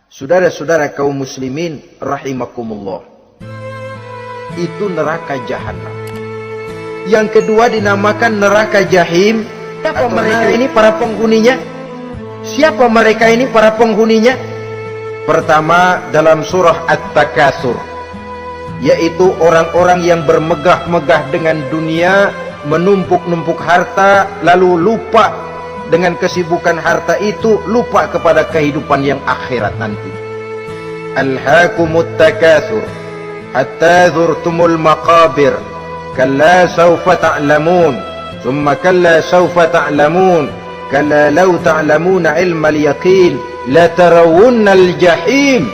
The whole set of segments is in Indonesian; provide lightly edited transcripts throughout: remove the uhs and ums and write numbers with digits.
Saudara-saudara kaum muslimin rahimakumullah, itu neraka jahanam. Yang kedua dinamakan neraka jahim. Siapa mereka ini para penghuninya? Siapa mereka ini para penghuninya? Pertama dalam surah At-Takatsur, yaitu orang-orang yang bermegah-megah dengan dunia, menumpuk-numpuk harta, lalu lupa dengan kesibukan harta itu, lupa kepada kehidupan yang akhirat nanti. Alhaakumut takatsur hatta zurtumul maqabir kalla sawfa ta'lamun thumma kalla sawfa ta'lamun kalla law ta'lamuna ilmal yaqin la tarawunnal jahim.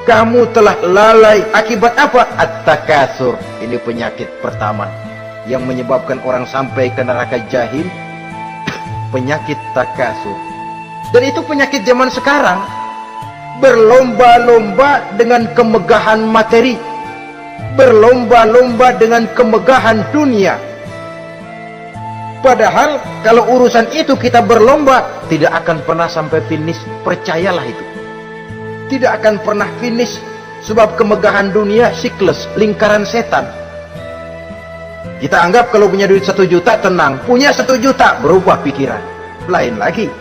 Kamu telah lalai akibat apa? At-takatsur. Ini penyakit pertama yang menyebabkan orang sampai ke neraka jahim. Penyakit takatsur. Dan itu penyakit zaman sekarang. Berlomba-lomba dengan kemegahan materi, berlomba-lomba dengan kemegahan dunia. Padahal kalau urusan itu kita berlomba, tidak akan pernah sampai finish. Percayalah itu, tidak akan pernah finish. Sebab kemegahan dunia siklus, lingkaran setan. Kita anggap kalau punya duit 1 juta tenang, punya 1 juta berubah pikiran, lain lagi.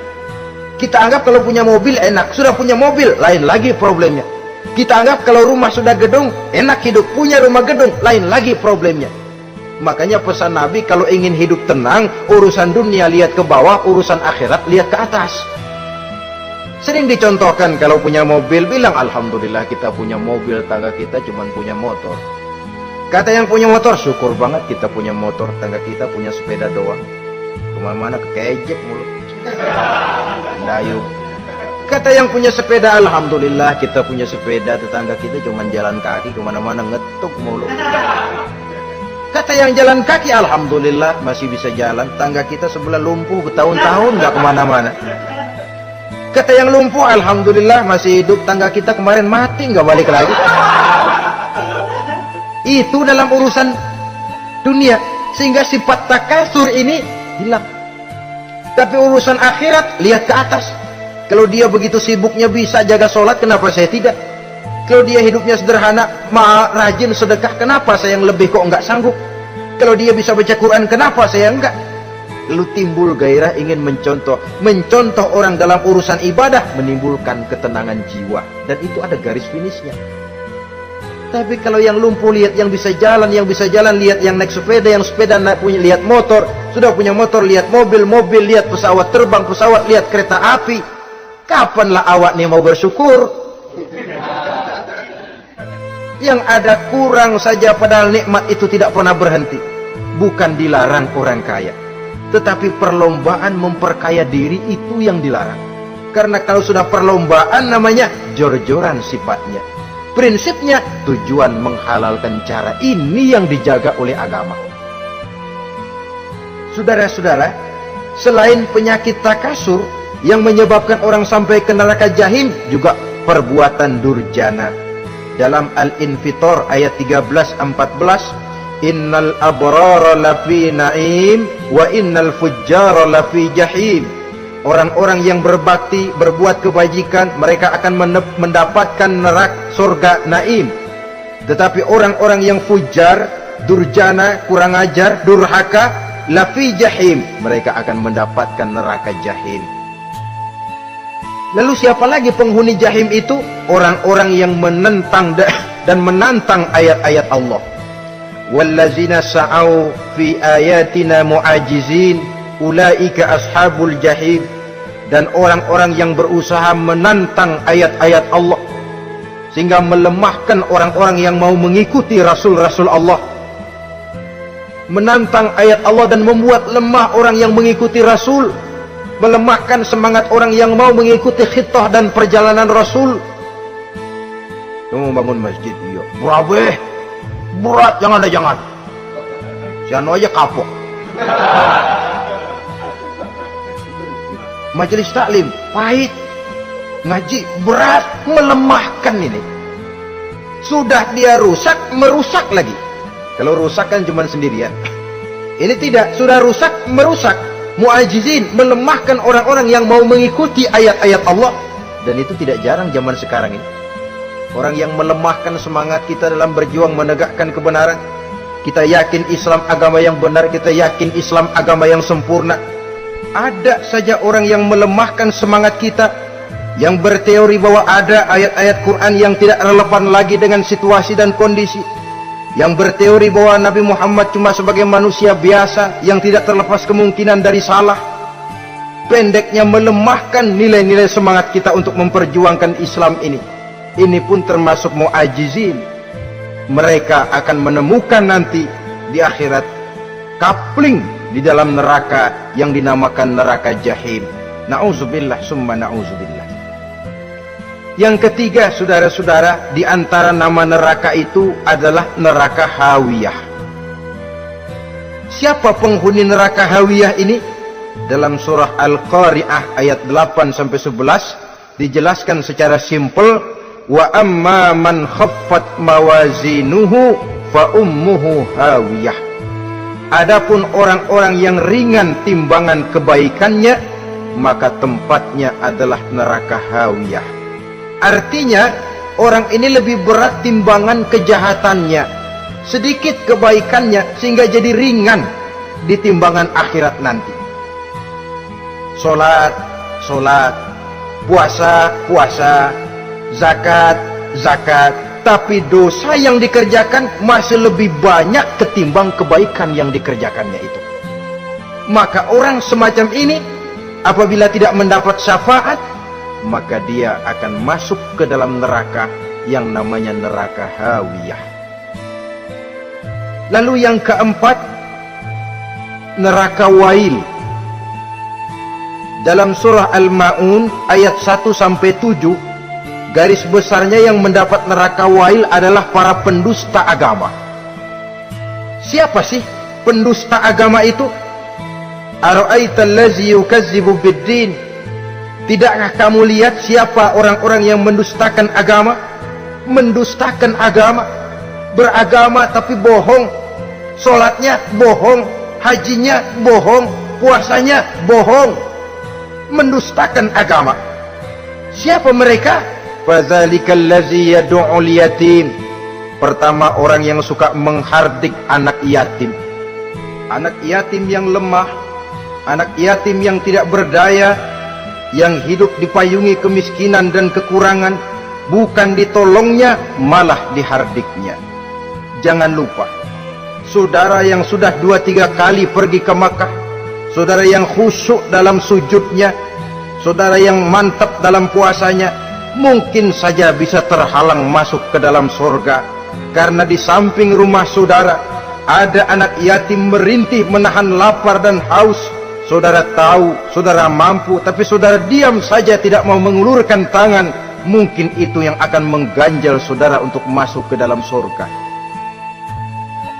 Kita anggap kalau punya mobil enak, sudah punya mobil, lain lagi problemnya. Kita anggap kalau rumah sudah gedung, enak hidup, punya rumah gedung, lain lagi problemnya. Makanya pesan Nabi, kalau ingin hidup tenang, urusan dunia lihat ke bawah, urusan akhirat lihat ke atas. Sering dicontohkan kalau punya mobil, bilang alhamdulillah kita punya mobil, tangga kita cuma punya motor. Kata yang punya motor, syukur banget kita punya motor, tangga kita punya sepeda doang. Kemana-mana kekejek mulu. Dayung. Kata yang punya sepeda, alhamdulillah kita punya sepeda, tetangga kita cuma jalan kaki, kemana-mana ngetuk mulu. Kata yang jalan kaki, alhamdulillah masih bisa jalan, tangga kita sebelah lumpuh bertahun-tahun nggak kemana-mana. Kata yang lumpuh, alhamdulillah masih hidup, tangga kita kemarin mati nggak balik lagi. Itu dalam urusan dunia, sehingga sifat takatsur ini hilang. Tapi urusan akhirat lihat ke atas. Kalau dia begitu sibuknya bisa jaga sholat, kenapa saya tidak? Kalau dia hidupnya sederhana, rajin sedekah, kenapa saya yang lebih kok enggak sanggup? Kalau dia bisa baca Quran, kenapa saya enggak? Lalu timbul gairah ingin mencontoh orang dalam urusan ibadah, menimbulkan ketenangan jiwa. Dan itu ada garis finishnya. Tapi kalau yang lumpuh lihat yang bisa jalan lihat yang naik sepeda, yang sepeda naik punya lihat motor, sudah punya motor lihat mobil, lihat pesawat terbang, lihat kereta api. Kapanlah awak nih mau bersyukur? Yang ada kurang saja, padahal nikmat itu tidak pernah berhenti. Bukan dilarang orang kaya, tetapi perlombaan memperkaya diri itu yang dilarang. Karena kalau sudah perlombaan namanya jor-joran sifatnya. Prinsipnya tujuan menghalalkan cara ini yang dijaga oleh agama. Saudara-saudara, selain penyakit takatsur yang menyebabkan orang sampai ke neraka jahim, juga perbuatan durjana. Dalam Al-Infitor ayat 13-14, innal abrara lafi na'im wa innal fujjara lafi jahim. Orang-orang yang berbakti, berbuat kebajikan, mereka akan mendapatkan neraka surga naim. Tetapi orang-orang yang fujar, durjana, kurang ajar, durhaka, lafi jahim, mereka akan mendapatkan neraka jahim. Lalu siapa lagi penghuni jahim itu? Orang-orang yang menentang dan menantang ayat-ayat Allah. Wallazina sa'au fi ayatina mu'ajizin ulaika ashabul jahim. Dan orang-orang yang berusaha menantang ayat-ayat Allah sehingga melemahkan orang-orang yang mau mengikuti Rasul-Rasul Allah, menantang ayat Allah dan membuat lemah orang yang mengikuti Rasul, melemahkan semangat orang yang mau mengikuti khitah dan perjalanan Rasul. Kamu bangun masjid, iya berat, berat, jangan. Siano aja kapok. Majelis taklim pahit, ngaji berat, melemahkan ini. Sudah dia rusak, merusak lagi. Kalau rusak kan cuma sendirian. Ini tidak, sudah rusak, merusak. Mu'ajizin, melemahkan orang-orang yang mau mengikuti ayat-ayat Allah. Dan itu tidak jarang zaman sekarang ini. Orang yang melemahkan semangat kita dalam berjuang menegakkan kebenaran. Kita yakin Islam agama yang benar, kita yakin Islam agama yang sempurna. Ada saja orang yang melemahkan semangat kita, yang berteori bahwa ada ayat-ayat Quran yang tidak relevan lagi dengan situasi dan kondisi, yang berteori bahwa Nabi Muhammad cuma sebagai manusia biasa yang tidak terlepas kemungkinan dari salah. Pendeknya melemahkan nilai-nilai semangat kita untuk memperjuangkan Islam ini. Ini pun termasuk mu'ajizin. Mereka akan menemukan nanti di akhirat kapling di dalam neraka yang dinamakan neraka jahim. Na'udzubillah summa na'udzubillah. Yang ketiga, saudara-saudara, di antara nama neraka itu adalah neraka hawiyah. Siapa penghuni neraka hawiyah ini? Dalam surah Al-Qari'ah ayat 8-11 dijelaskan secara simpel, wa amma man khaffat mawazinuhu fa ummuhu hawiyah. Adapun orang-orang yang ringan timbangan kebaikannya, maka tempatnya adalah neraka hawiyah. Artinya orang ini lebih berat timbangan kejahatannya, sedikit kebaikannya, sehingga jadi ringan di timbangan akhirat nanti. Sholat, puasa, zakat, tapi dosa yang dikerjakan masih lebih banyak ketimbang kebaikan yang dikerjakannya itu. Maka orang semacam ini apabila tidak mendapat syafaat, maka dia akan masuk ke dalam neraka yang namanya neraka hawiyah. Lalu yang keempat, neraka wail. Dalam surah Al-Ma'un ayat 1-7, garis besarnya yang mendapat neraka wail adalah para pendusta agama. Siapa sih pendusta agama itu? Ara'aital ladzi yukazzibu bid-din. Tidakkah kamu lihat siapa orang-orang yang mendustakan agama? Mendustakan agama, beragama tapi bohong, sholatnya bohong, hajinya bohong, puasanya bohong, mendustakan agama. Siapa mereka? Fadzalikal ladzi yad'ul yatim. Pertama, orang yang suka menghardik anak yatim. Anak yatim yang lemah, anak yatim yang tidak berdaya, yang hidup dipayungi kemiskinan dan kekurangan, bukan ditolongnya, malah dihardiknya. Jangan lupa, saudara yang sudah 2-3 kali pergi ke Makkah, saudara yang khusyuk dalam sujudnya, saudara yang mantap dalam puasanya, mungkin saja bisa terhalang masuk ke dalam surga, karena di samping rumah saudara ada anak yatim merintih menahan lapar dan haus. Saudara tahu, saudara mampu, tapi saudara diam saja, tidak mau mengulurkan tangan. Mungkin itu yang akan mengganjal saudara untuk masuk ke dalam surga.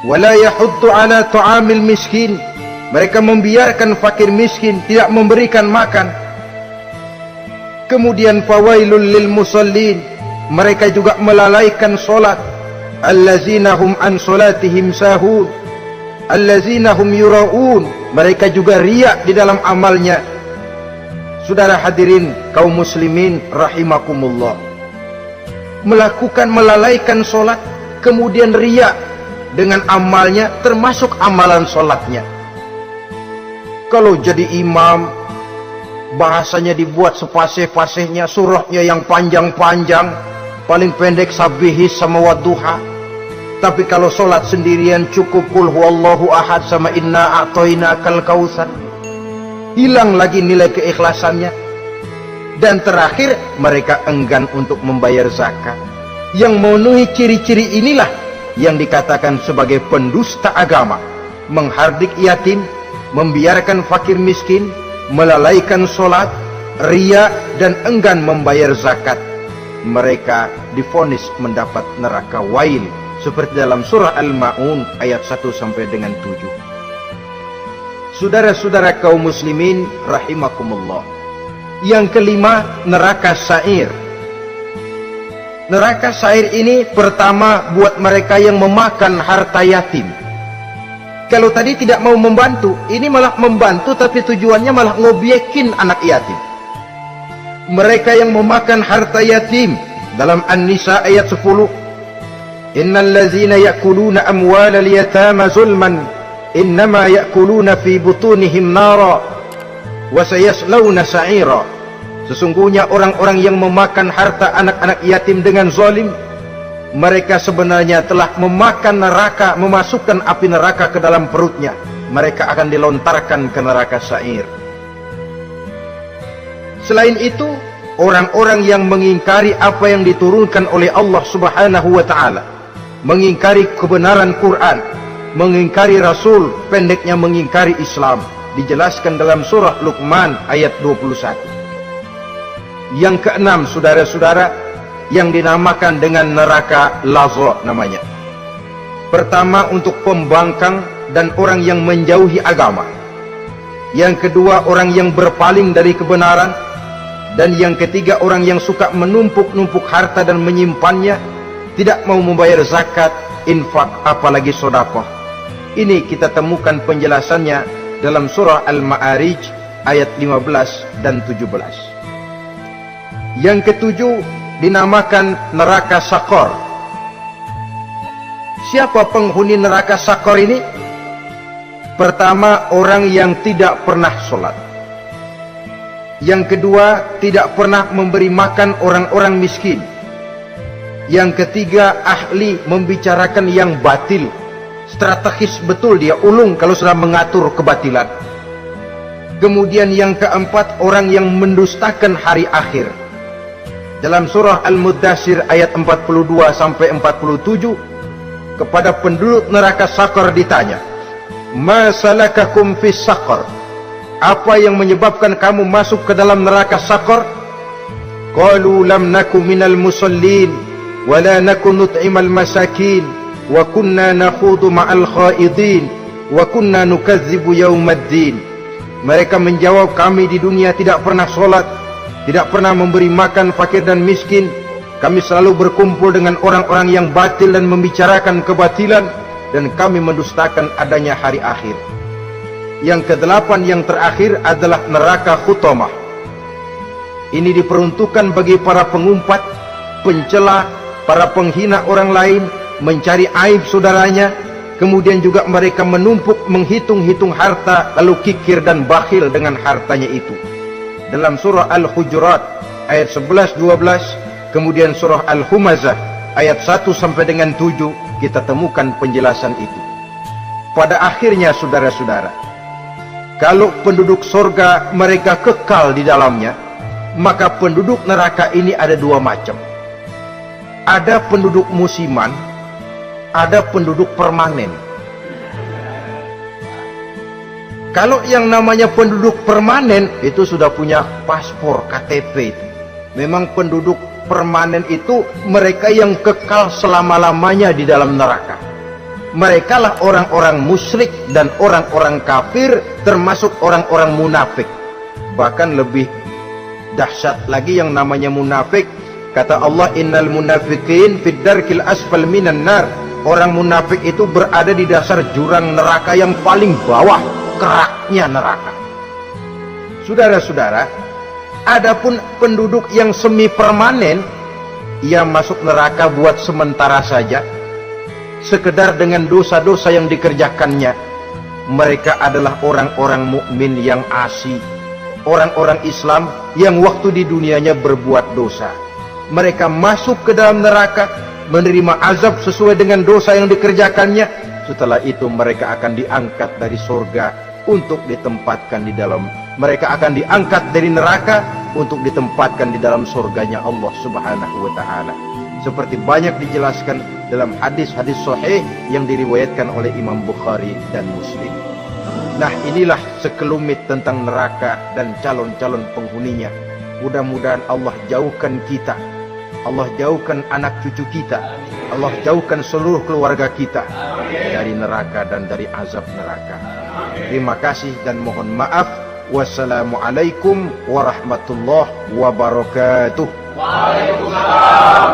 Wala yahuddu ala ta'amil miskin. Mereka membiarkan fakir miskin, tidak memberikan makan. Kemudian fawailul lil musallin. Mereka juga melalaikan solat. Allazina hum an solatihim sahun. Allazina hum yura'un. Mereka juga riak di dalam amalnya. Saudara hadirin kaum muslimin rahimakumullah, melalaikan solat, kemudian riak dengan amalnya, termasuk amalan solatnya. Kalau jadi imam, bahasanya dibuat sepasih-pasihnya, surahnya yang panjang-panjang, paling pendek sabihis sama wadduha. Tapi kalau solat sendirian cukup qul huwallahu ahad sama inna a'tainakal kautsar. Hilang lagi nilai keikhlasannya. Dan terakhir, mereka enggan untuk membayar zakat. Yang memenuhi ciri-ciri inilah yang dikatakan sebagai pendusta agama. Menghardik yatim, membiarkan fakir miskin, melalaikan solat, riya, dan enggan membayar zakat. Mereka divonis mendapat neraka wail, seperti dalam surah Al-Ma'un ayat 1-7. Saudara-saudara kaum muslimin rahimakumullah. Yang kelima, neraka sa'ir. Neraka sa'ir ini pertama buat mereka yang memakan harta yatim. Kalau tadi tidak mau membantu, ini malah membantu, tapi tujuannya malah ngobyekin anak yatim. mereka yang memakan harta yatim. Dalam An-Nisa ayat 10, innal ladzina ya'kuluna amwalal yatama zulman innama ya'kuluna fi butunihim nara wa sayaslawna sa'ira. Sesungguhnya orang-orang yang memakan harta anak-anak yatim dengan zalim, mereka sebenarnya telah memakan neraka, memasukkan api neraka ke dalam perutnya. Mereka akan dilontarkan ke neraka sa'ir. Selain itu, orang-orang yang mengingkari apa yang diturunkan oleh Allah Subhanahu wa ta'ala, mengingkari kebenaran Quran, mengingkari Rasul, pendeknya mengingkari Islam, dijelaskan dalam surah Luqman ayat 21. Yang keenam, saudara-saudara, yang dinamakan dengan neraka Lazza namanya. Pertama, untuk pembangkang dan orang yang menjauhi agama. Yang kedua, orang yang berpaling dari kebenaran. Dan yang ketiga, orang yang suka menumpuk-numpuk harta dan menyimpannya, tidak mau membayar zakat, infak, apalagi sedekah. Ini kita temukan penjelasannya dalam surah Al-Ma'arij ayat 15 dan 17. Yang ketujuh, dinamakan neraka Sakor. Siapa penghuni neraka Sakor ini? Pertama, orang yang tidak pernah sholat. Yang kedua, tidak pernah memberi makan orang-orang miskin. Yang ketiga, ahli membicarakan yang batil. Strategis betul dia, ulung kalau sudah mengatur kebatilan. Kemudian yang keempat, orang yang mendustakan hari akhir. Dalam surah Al-Muddatsir ayat 42 sampai 47, kepada penduduk neraka Sakor ditanya, "Ma salakakum fis Sakor?" Apa yang menyebabkan kamu masuk ke dalam neraka Sakor? Qalu lam naku minal musallin wa la naku nut'imal masakin wa kunna nakhudu ma'al khaidin wa kunna nukazzibu yaumaddin. Mereka menjawab, kami di dunia tidak pernah sholat, tidak pernah memberi makan fakir dan miskin. Kami selalu berkumpul dengan orang-orang yang batil dan membicarakan kebatilan, dan kami mendustakan adanya hari akhir. Yang kedelapan, yang terakhir adalah neraka Hutamah. Ini diperuntukkan bagi para pengumpat, pencela, para penghina orang lain, mencari aib saudaranya. Kemudian juga mereka menumpuk, menghitung-hitung harta, lalu kikir dan bakhil dengan hartanya itu. Dalam surah Al-Hujurat ayat 11-12, kemudian surah Al-Humazah ayat 1 sampai dengan 7, kita temukan penjelasan itu. Pada akhirnya, saudara-saudara, kalau penduduk surga mereka kekal di dalamnya, maka penduduk neraka ini ada dua macam. Ada penduduk musiman, ada penduduk permanen. Kalau yang namanya penduduk permanen itu sudah punya paspor KTP itu. Memang penduduk permanen itu mereka yang kekal selama-lamanya di dalam neraka. Mereka lah orang-orang musyrik dan orang-orang kafir, termasuk orang-orang munafik. Bahkan lebih dahsyat lagi yang namanya munafik. Kata Allah, innal munafiqin fid darkil asfal minan nar. Orang munafik itu berada di dasar jurang neraka yang paling bawah, keraknya neraka. Saudara-saudara, adapun penduduk yang semi permanen, ia masuk neraka buat sementara saja, sekedar dengan dosa-dosa yang dikerjakannya. Mereka adalah orang-orang mukmin yang asli, orang-orang Islam yang waktu di dunianya berbuat dosa. Mereka masuk ke dalam neraka, menerima azab sesuai dengan dosa yang dikerjakannya. Setelah itu mereka akan diangkat dari surga untuk ditempatkan di dalam, mereka akan diangkat dari neraka untuk ditempatkan di dalam surganya Allah Subhanahu wa ta'ala. Seperti banyak dijelaskan dalam hadis-hadis sahih yang diriwayatkan oleh Imam Bukhari dan Muslim. Nah, inilah sekelumit tentang neraka dan calon-calon penghuninya. Mudah-mudahan Allah jauhkan kita, Allah jauhkan anak cucu kita, Allah jauhkan seluruh keluarga kita dari neraka dan dari azab neraka. Terima kasih dan mohon maaf. Wassalamualaikum warahmatullahi wabarakatuh. Waalaikumsalam.